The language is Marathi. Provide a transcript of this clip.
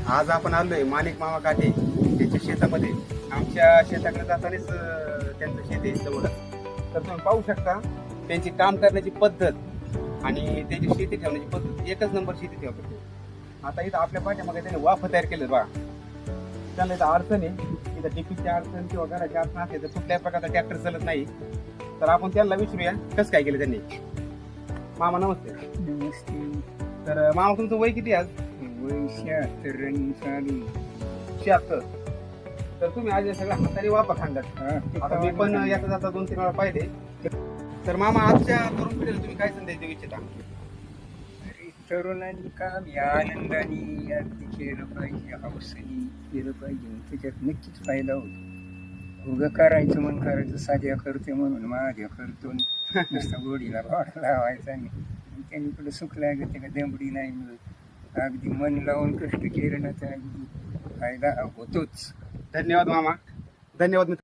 आज आपण आलोय माणिक मामा काटे त्यांच्या शेतामध्ये. आमच्या शेताकडे जातानाच त्यांचं शेत आहे जवळच. तर तुम्ही पाहू शकता त्यांची काम करण्याची पद्धत आणि त्यांची शेती ठेवण्याची पद्धत एकच नंबर शेती ठेवतात. आता इथं आपल्या पाठीमागे त्यांनी वाफ तयार केलं बघा. त्यांना इथं अडचण आहे, इथं टिपीची अडचण किंवा घराची अडचण असते तर कुठल्याही प्रकारचा ट्रॅक्टर चालत नाही. तर आपण त्यांना विचारूया कसं काय केलं त्यांनी. मामा नमस्ते. नमस्ते. तर मामा तुमचं वय किती आज? वय 76 रनिंग चालू. 76. तर तुम्ही आज या सगळ्या हाताने वापा खांदात. आता मी पण याचा जाता 2-3 वेळा पाहिले. तर मामा आजच्या तरुण पिढीला तुम्ही काय संदेश देऊ इच्छिता? अरे तरुणांनी काम या आनंदाने अगदी केलं पाहिजे, हौसेने केलं पाहिजे. त्याच्यात नक्कीच फायदा होतो. उगं करायचं म्हणून करायचं, साध्या करते म्हणून माझ्या करतो नुसतं गोडीला भाडा लावायचा आणि त्यांनी कुठं सुख लागत का दमडी नाही मिळत. अगदी मन लावून कष्ट केलं ना तर अगदी फायदा होतोच. धन्यवाद मामा. धन्यवाद मित्र.